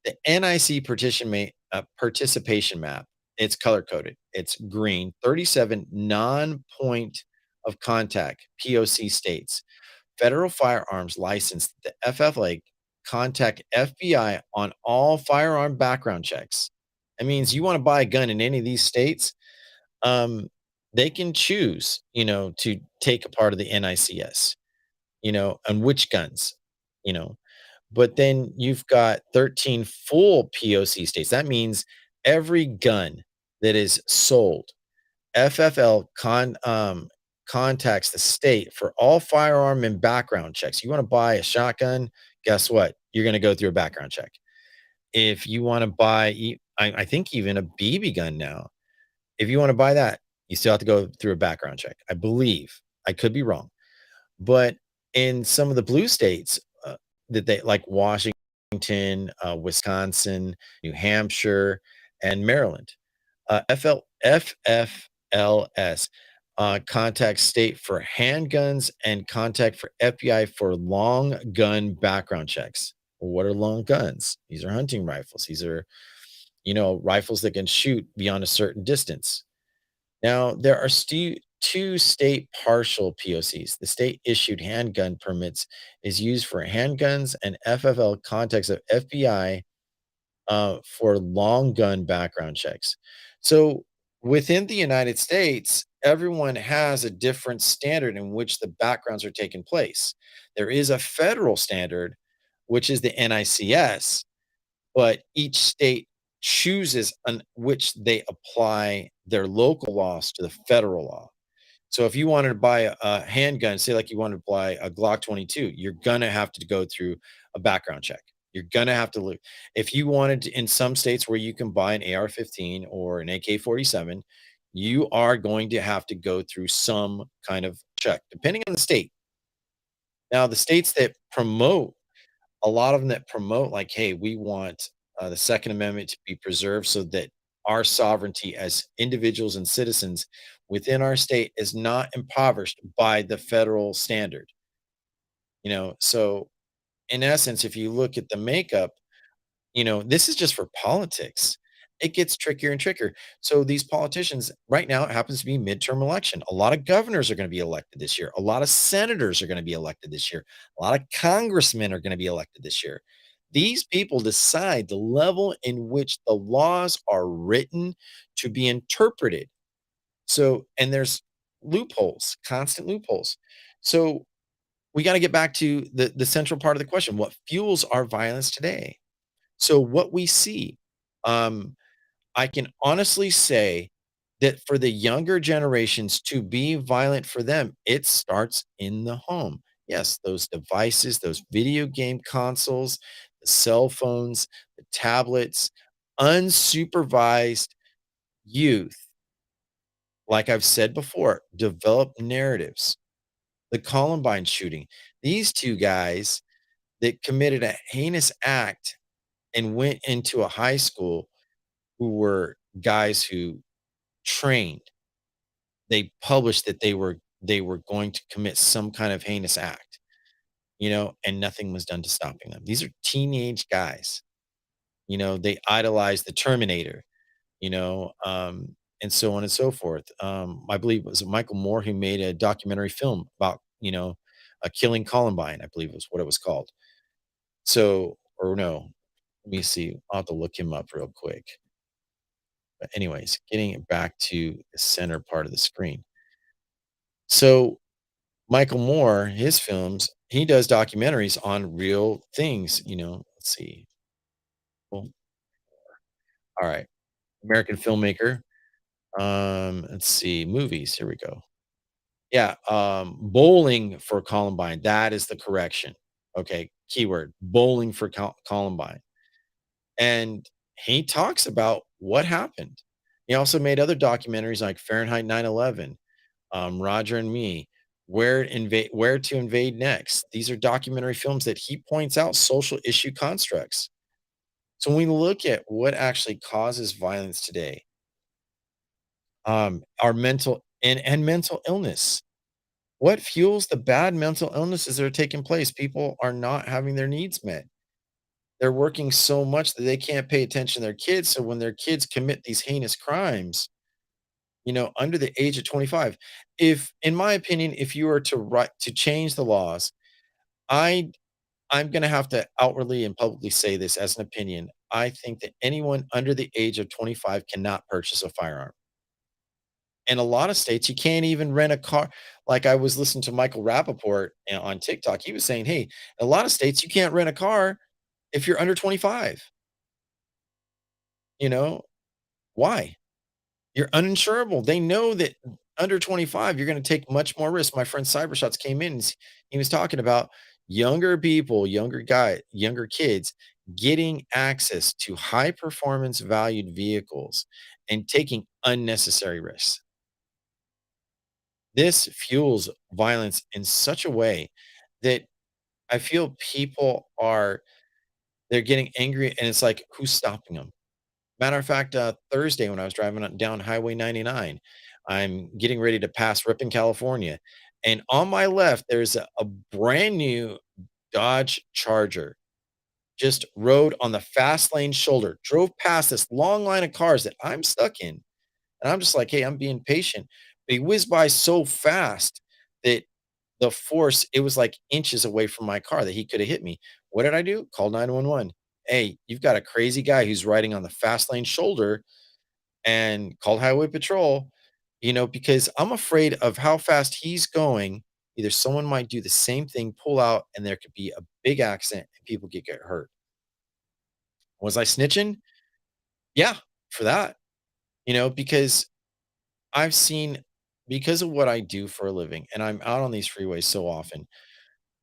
the NIC participation map, it's color coded. It's green, 37 non-point of contact POC states. Federal firearms license, the FFA, contact FBI on all firearm background checks. That means you want to buy a gun in any of these states, um, they can choose, to take a part of the NICS, on which guns, you know. But then you've got 13 full POC states. That means every gun that is sold, contacts the state for all firearm and background checks. You want to buy a shotgun? Guess what? You're going to go through a background check. If you want to buy, I think even a BB gun now, if you want to buy that, you still have to go through a background check. I believe. I could be wrong. But in some of the blue states, that they like Washington, Wisconsin, New Hampshire, and Maryland, FFLS, contact state for handguns and contact for FBI for long gun background checks. Well, what are long guns? These are hunting rifles. These are, rifles that can shoot beyond a certain distance. Now, there are two state partial POCs. The state issued handgun permits is used for handguns and FFL context of FBI, for long gun background checks. So within the United States, everyone has a different standard in which the backgrounds are taking place. There is a federal standard, which is the NICS, but each state chooses on which they apply their local laws to the federal law. So if you wanted to buy a handgun, say like you wanted to buy a Glock 22, you're gonna have to go through a background check. You're gonna have to look. If you wanted to, in some states where you can buy an AR-15 or an AK-47, you are going to have to go through some kind of check, depending on the state. Now, the states that promote a lot of them that promote like, "Hey, we want, the Second Amendment to be preserved so that our sovereignty as individuals and citizens within our state is not impoverished by the federal standard." So in essence, if you look at the makeup, this is just for politics. It gets trickier and trickier. So these politicians right now, it happens to be midterm election. A lot of governors are going to be elected this year. A lot of senators are going to be elected this year. A lot of congressmen are going to be elected this year. These people decide the level in which the laws are written to be interpreted. So, and there's loopholes, constant loopholes. So we got to get back to the central part of the question. What fuels our violence today? So what we see, um, I can honestly say that for the younger generations to be violent for them, it starts in the home. Yes, those devices, those video game consoles, the cell phones, the tablets, unsupervised youth, like I've said before, develop narratives. The Columbine shooting, these two guys that committed a heinous act and went into a high school who were guys who trained. They published that they were going to commit some kind of heinous act, and nothing was done to stopping them. These are teenage guys. They idolize the Terminator, and so on and so forth. I believe it was Michael Moore who made a documentary film about, killing Columbine, I believe was what it was called. So, or no, let me see. I'll have to look him up real quick. But anyways, getting it back to the center part of the screen. So Michael Moore, his films, he does documentaries on real things, Let's see. Well, all right. American filmmaker. Let's see, movies. Here we go. Yeah, Bowling for Columbine. That is the correction. Okay, keyword bowling for Columbine. And he talks about what happened. He also made other documentaries like Fahrenheit 9/11, Roger and Me, Where to Invade Next. These are documentary films that he points out social issue constructs. So when we look at what actually causes violence today, our mental and mental illness. What fuels the bad mental illnesses that are taking place? People are not having their needs met. They're working so much that they can't pay attention to their kids. So when their kids commit these heinous crimes, under the age of 25, if in my opinion, if you were to change the laws, I I'm going to have to outwardly and publicly say this as an opinion. I think that anyone under the age of 25 cannot purchase a firearm. In a lot of states, you can't even rent a car. Like I was listening to Michael Rappaport on TikTok. He was saying, hey, in a lot of states, you can't rent a car if you're under 25. You know, why? You're uninsurable. They know that under 25, you're gonna take much more risk. My friend Cybershots came in, he was talking about younger people, younger kids getting access to high performance valued vehicles and taking unnecessary risks. This fuels violence in such a way that I feel people are they're getting angry and it's like, who's stopping them? Matter of fact, Thursday when I was driving down Highway 99, I'm getting ready to pass Ripon, California, and on my left, there's a brand new Dodge Charger, just rode on the fast lane shoulder, drove past this long line of cars that I'm stuck in, and I'm just like, "Hey, I'm being patient." But he whizzed by so fast that the force it was like inches away from my car that he coulda hit me. What did I do? Call 911. "Hey, you've got a crazy guy who's riding on the fast lane shoulder," and called highway patrol, because I'm afraid of how fast he's going. Either someone might do the same thing, pull out, and there could be a big accident and people get hurt. Was I snitching? Yeah, for that, because I've seen because of what I do for a living, and I'm out on these freeways so often.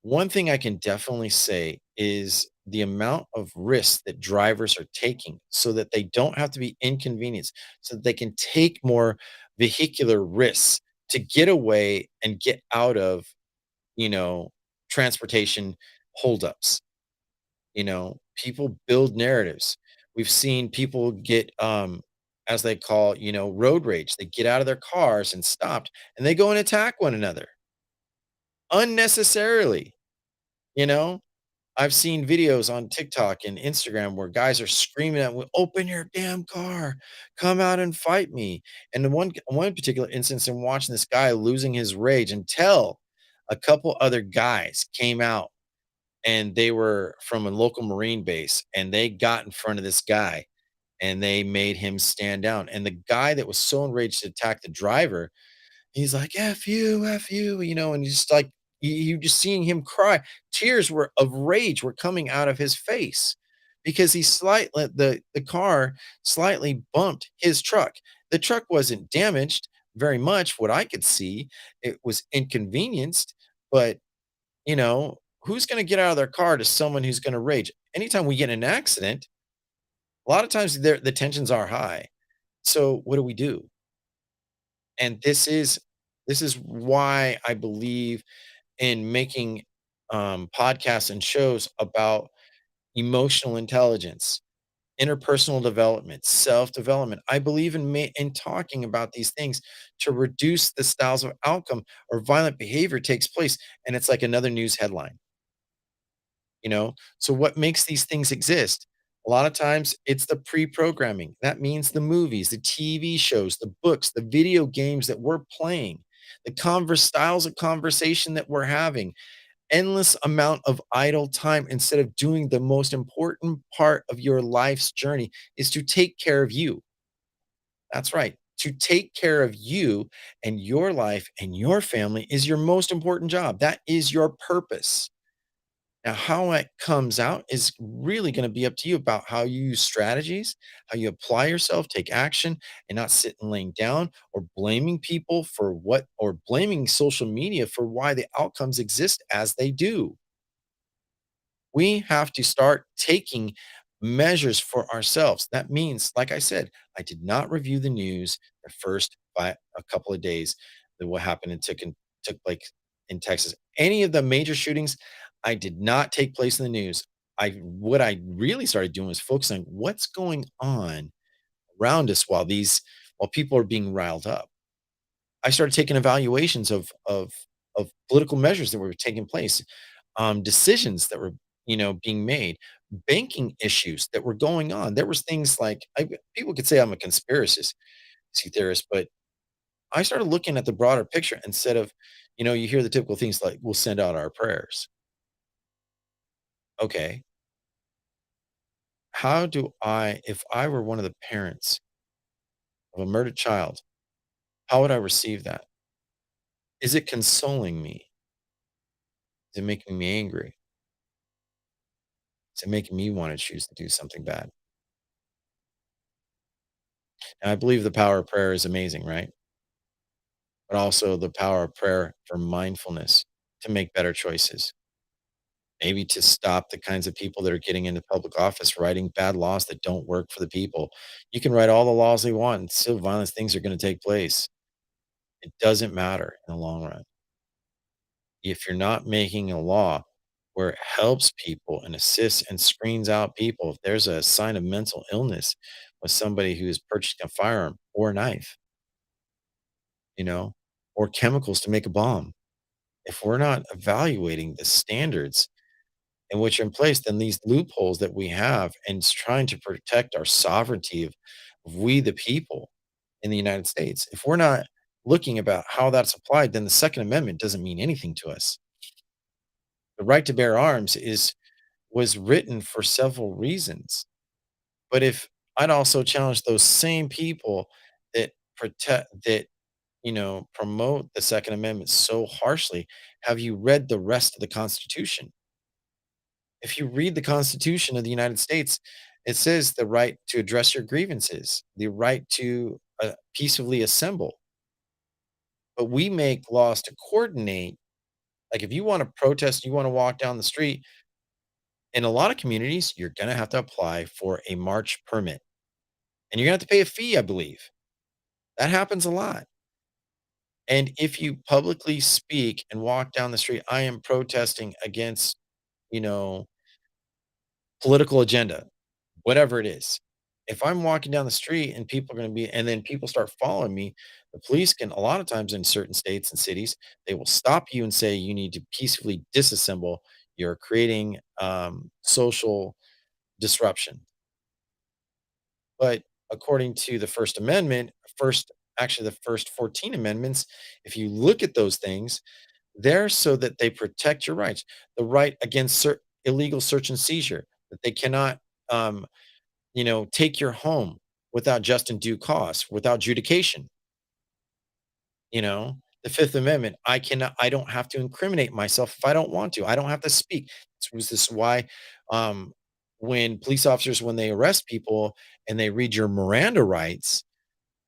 One thing I can definitely say is the amount of risk that drivers are taking so that they don't have to be inconvenienced, so that they can take more vehicular risks to get away and get out of, you know, transportation holdups. People build narratives. We've seen people get, as they call, road rage. They get out of their cars and stopped and they go and attack one another unnecessarily, you know? I've seen videos on TikTok and Instagram where guys are screaming at me, "Open your damn car. Come out and fight me." And the one particular instance, I'm watching this guy losing his rage until a couple other guys came out and they were from a local Marine base and they got in front of this guy and they made him stand down. And the guy that was so enraged to attack the driver, he's like, F you," and he's just like, you just seeing him cry. Tears were of rage were coming out of his face because the car slightly bumped his truck. The truck wasn't damaged very much, what I could see. It was inconvenienced, but, who's gonna get out of their car to someone who's gonna rage? Anytime we get in an accident, a lot of times the tensions are high. So what do we do? And this is why I believe in making, podcasts and shows about emotional intelligence, interpersonal development, self-development. I believe in talking about these things to reduce the styles of outcome or violent behavior takes place, and it's like another news headline. So what makes these things exist? A lot of times it's the pre-programming. That means the movies, the TV shows, the books, the video games that we're playing, the converse styles of conversation that we're having, endless amount of idle time instead of doing the most important part of your life's journey is to take care of you. That's right. To take care of you and your life and your family is your most important job. That is your purpose. Now, how it comes out is really going to be up to you about how you use strategies, how you apply yourself, take action, and not sit and laying down or blaming people for what, or blaming social media for why the outcomes exist as they do. We have to start taking measures for ourselves. That means, like I said, I did not review the news the first by a couple of days that what happened and took place in Texas. Any of the major shootings, I did not take place in the news. I really started doing was focusing on what's going on around us while people are being riled up. I started taking evaluations of political measures that were taking place, decisions that were, being made, banking issues that were going on. There was things like people could say I'm a conspiracy theorist, but I started looking at the broader picture instead of, you hear the typical things like we'll send out our prayers. Okay, how do I, if I were one of the parents of a murdered child, how would I receive that? Is it consoling me? Is it making me angry? Is it making me want to choose to do something bad? And I believe the power of prayer is amazing, right? But also the power of prayer for mindfulness to make better choices, maybe to stop the kinds of people that are getting into public office writing bad laws that don't work for the people. You can write all the laws they want, and still violent things are going to take place. It doesn't matter in the long run. If you're not making a law where it helps people and assists and screens out people, if there's a sign of mental illness with somebody who's purchasing a firearm or a knife, you know, or chemicals to make a bomb, if we're not evaluating the standards in which are in place, then these loopholes that we have and trying to protect our sovereignty of we the people in the United States, if we're not looking about how that's applied, then the Second Amendment doesn't mean anything to us. The right to bear arms is was written for several reasons. But if I'd also challenge those same people that that promote the Second Amendment so harshly, have you read the rest of the Constitution? If you read the Constitution of the United States, it says the right to address your grievances, the right to peacefully assemble. But we make laws to coordinate. Like if you want to protest, you want to walk down the street, in a lot of communities, you're going to have to apply for a march permit and you're going to have to pay a fee, I believe. That happens a lot. And if you publicly speak and walk down the street, I am protesting against, you know, political agenda, whatever it is. If I'm walking down the street and people are going to be, and then people start following me, the police can, a lot of times in certain states and cities, they will stop you and say you need to peacefully disassemble. You're creating social disruption. But according to the First Amendment, actually the first 14 amendments, if you look at those things, they're so that they protect your rights. The right against illegal search and seizure, that they cannot, um, take your home without just and due cause, without judication. The Fifth Amendment, I don't have to incriminate myself if I don't want to. I don't have to speak. This is why, um, when police officers, when they arrest people and they read your Miranda rights,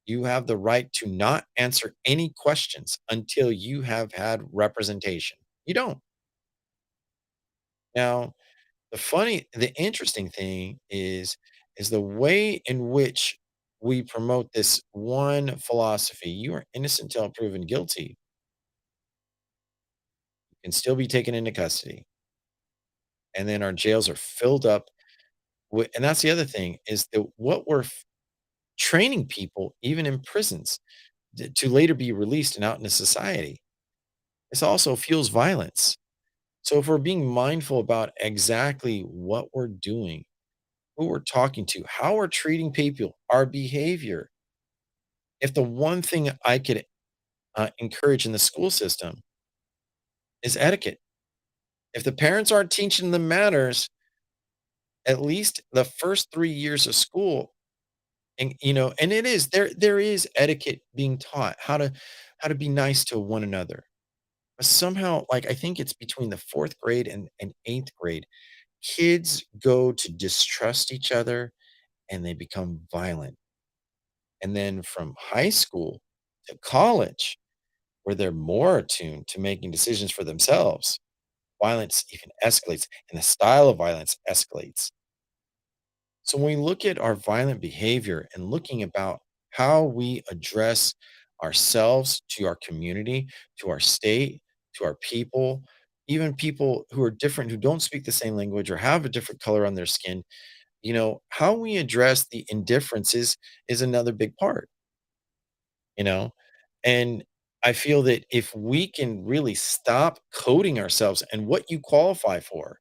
you have the right to not answer any questions until you have had representation. You don't. Now, the interesting thing is the way in which we promote this one philosophy. You are innocent till proven guilty, can still be taken into custody. And then our jails are filled up with, and that's the other thing is that what we're training people, even in prisons, to later be released and out into society. This also fuels violence. So if we're being mindful about exactly what we're doing, who we're talking to, how we're treating people, our behavior, if the one thing I could encourage in the school system is etiquette, if the parents aren't teaching the manners, at least the first 3 years of school, and it is there is etiquette being taught, how to be nice to one another. But somehow, like I think it's between the fourth grade and eighth grade, kids go to distrust each other and they become violent. And then from high school to college, where they're more attuned to making decisions for themselves, violence even escalates and the style of violence escalates. So when we look at our violent behavior and looking about how we address ourselves to our community, to our state, to our people, even people who are different, who don't speak the same language or have a different color on their skin, how we address the indifferences is another big part, you know? And I feel that if we can really stop coding ourselves and what you qualify for,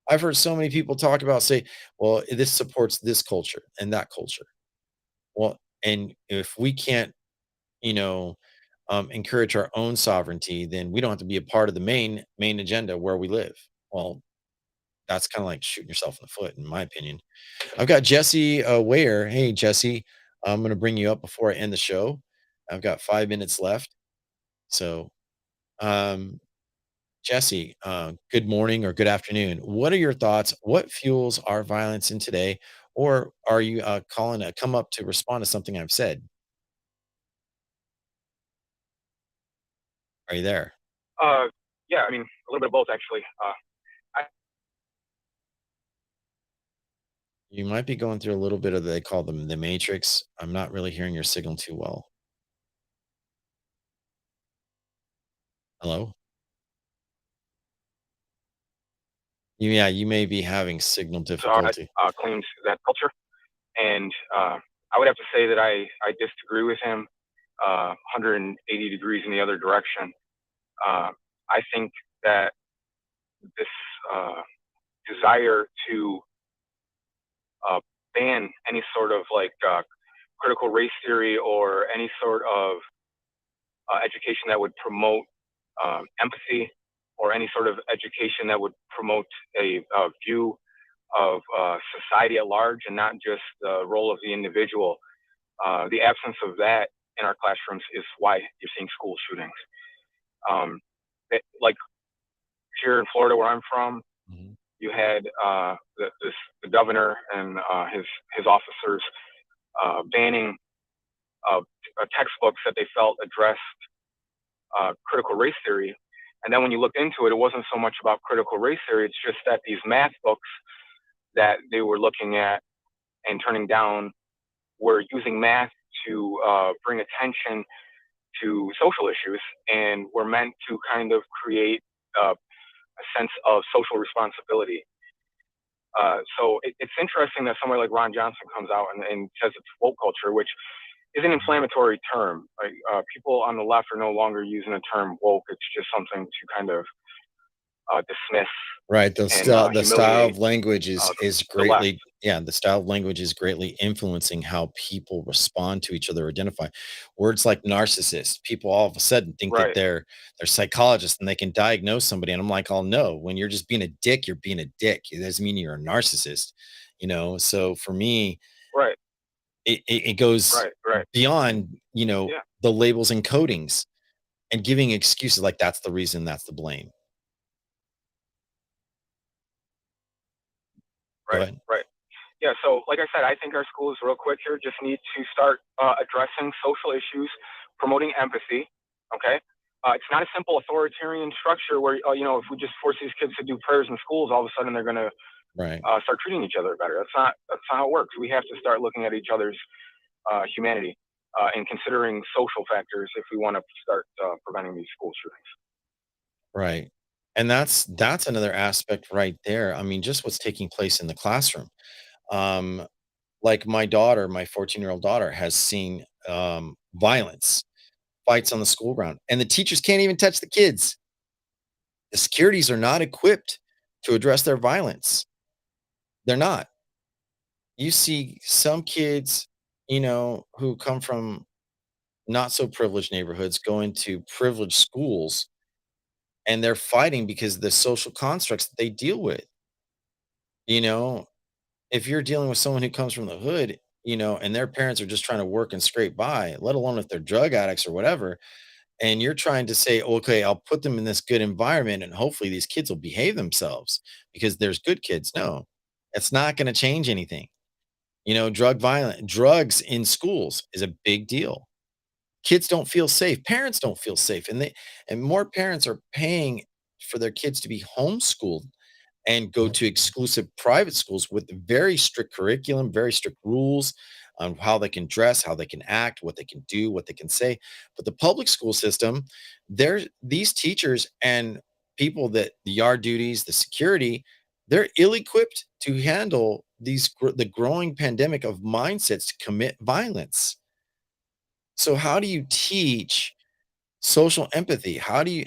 I've heard so many people talk about say, well, this supports this culture and that culture. Well, and if we can't, you know, encourage our own sovereignty, then we don't have to be a part of the main agenda where we live. Well, that's kind of like shooting yourself in the foot, in my opinion. I've got Jesse Ware. Hey, Jesse, I'm going to bring you up before I end the show. I've got 5 minutes left. So, um, Jesse, good morning or good afternoon. What are your thoughts? What fuels our violence in today? Or are you calling to come up to respond to something I've said? Are you there? Uh, yeah, I mean, a little bit of both actually. I, You might be going through a little bit of they call them the matrix. I'm not really hearing your signal too well. Hello? Yeah, you may be having signal difficulty. claims that culture, and I would have to say that I disagree with him 180 degrees in the other direction. Uh, I think that this uh, desire to uh, ban any sort of like critical race theory or any sort of education that would promote empathy or any sort of education that would promote a view of society at large and not just the role of the individual. The absence of that in our classrooms is why you're seeing school shootings. Like here in Florida, where I'm from, Mhm. you had the governor and his officers banning textbooks that they felt addressed critical race theory. And then when you looked into it, it wasn't so much about critical race theory. It's just that these math books that they were looking at and turning down were using math to bring attention to social issues and were meant to kind of create a sense of social responsibility. It's interesting that somebody like Ron Johnson comes out and says it's woke culture, which is an inflammatory term. Like people on the left are no longer using the term woke. It's just something to kind of dismiss Right, and the style humiliate of language is the left. greatly yeah, the style of language is greatly influencing how people respond to each other, identify. Words like narcissist, people all of a sudden think that Right, they're psychologists and they can diagnose somebody, and I'm like, "Oh, no, when you're just being a dick, you're being a dick. It doesn't mean you're a narcissist," you know? So, for me, right, it goes right. beyond, Yeah, the labels and codings and giving excuses like, "That's the reason, that's the blame." Go right, ahead. right. Yeah, so like I said, I think our schools, real quick here, just need to start addressing social issues, promoting empathy. Okay, it's not a simple authoritarian structure where if we just force these kids to do prayers in schools, all of a sudden they're going to Right. start treating each other better. That's not how it works. We have to start looking at each other's humanity and considering social factors if we want to start preventing these school shootings. Right. And that's another aspect right there. I mean, just what's taking place in the classroom. Um, like my daughter, my 14-year-old daughter has seen violence, fights on the school ground, and the teachers can't even touch the kids. The securities are not equipped to address their violence. They're not. You see some kids, who come from not so privileged neighborhoods going to privileged schools and they're fighting because of the social constructs that they deal with. You know, if you're dealing with someone who comes from the hood, and their parents are just trying to work and scrape by, let alone if they're drug addicts or whatever, and you're trying to say, okay, I'll put them in this good environment and hopefully these kids will behave themselves because there's good kids. No, it's not going to change anything. Drugs in schools is a big deal. Kids don't feel safe. Parents don't feel safe. And more parents are paying for their kids to be homeschooled and go to exclusive private schools with very strict curriculum, very strict rules on how they can dress, how they can act, what they can do, what they can say. But the public school system, these teachers and people that the yard duties, the security, they're ill-equipped to handle the growing pandemic of mindsets to commit violence. So how do you teach social empathy? How do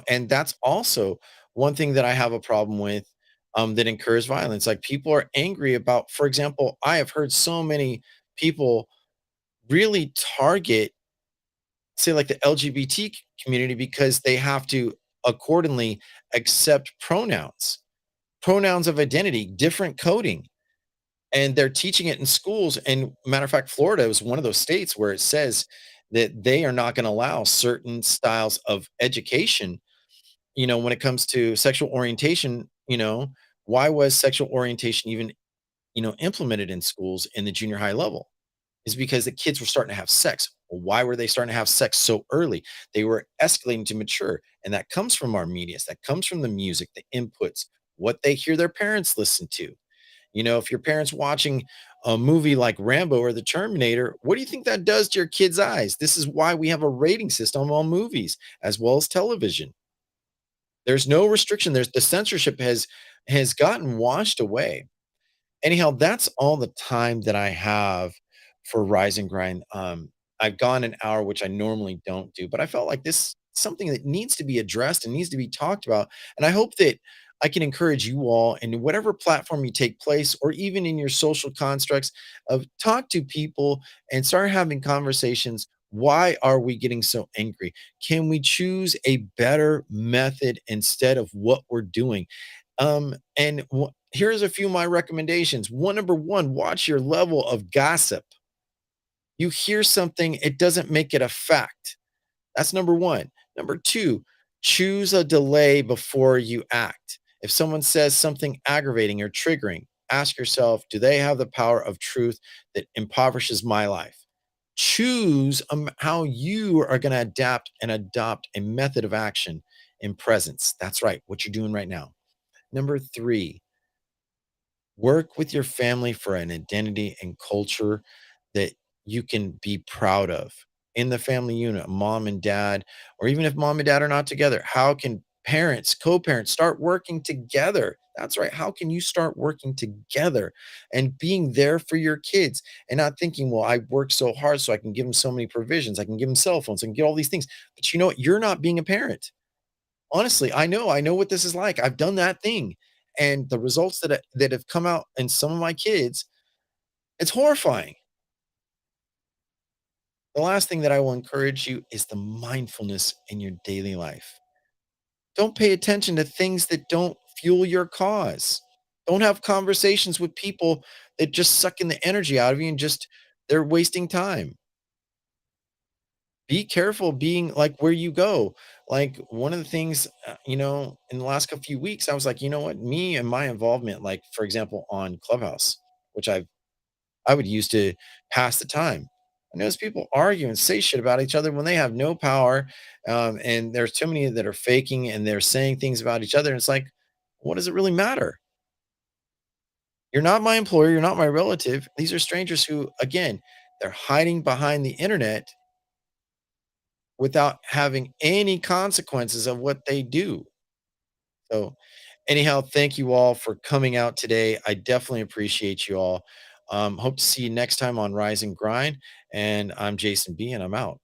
and that's also one thing that I have a problem with, that incurs violence. Like people are angry about, for example, I have heard so many people really target, say, like the LGBT community because they have to accordingly accept pronouns. pronouns of identity, different coding, and they're teaching it in schools. And matter of fact, Florida is one of those states where it says that they are not going to allow certain styles of education, when it comes to sexual orientation. Why was sexual orientation even, implemented in schools in the junior high level? Is because the kids were starting to have sex. Well, why were they starting to have sex so early? They were escalating to mature. And that comes from our medias, that comes from the music, the inputs, what they hear their parents listen to. If your parents watching a movie like Rambo or The Terminator, what do you think that does to your kids' eyes? This is why we have a rating system on movies as well as television. There's no restriction. There's the censorship has gotten washed away. Anyhow, that's all the time that I have for Rise and Grind. I've gone an hour, which I normally don't do, but I felt like this is something that needs to be addressed and needs to be talked about. And I hope that I can encourage you all in whatever platform you take place, or even in your social constructs, of talk to people and start having conversations. Why are we getting so angry? Can we choose a better method instead of what we're doing? And here's a few of my recommendations. Number one, watch your level of gossip. You hear something, it doesn't make it a fact. That's number one. Number two, choose a delay before you act. If someone says something aggravating or triggering, ask yourself, do they have the power of truth that impoverishes my life? Choose how you are going to adapt and adopt a method of action in presence. That's right, what you're doing right now. Number three, work with your family for an identity and culture that you can be proud of. In the family unit, mom and dad, or even if mom and dad are not together, how can parents, co-parents start working together? That's right. How can you start working together and being there for your kids and not thinking, well, I work so hard so I can give them so many provisions. I can give them cell phones, I can get all these things. But you know what? You're not being a parent. Honestly, I know what this is like. I've done that thing, and the results that have come out in some of my kids, it's horrifying. The last thing that I will encourage you is the mindfulness in your daily life. Don't pay attention to things that don't fuel your cause. Don't have conversations with people that just sucking the energy out of you and just they're wasting time. Be careful being like where you go. Like one of the things, in the last few weeks, I was like, you know what, me and my involvement, like for example, on Clubhouse, which I would use to pass the time. I notice people argue and say shit about each other when they have no power, and there's too many that are faking and they're saying things about each other. And it's like, what does it really matter? You're not my employer. You're not my relative. These are strangers who, again, they're hiding behind the internet without having any consequences of what they do. So, anyhow, thank you all for coming out today. I definitely appreciate you all. Hope to see you next time on Rise and Grind. And I'm Jason B, and I'm out.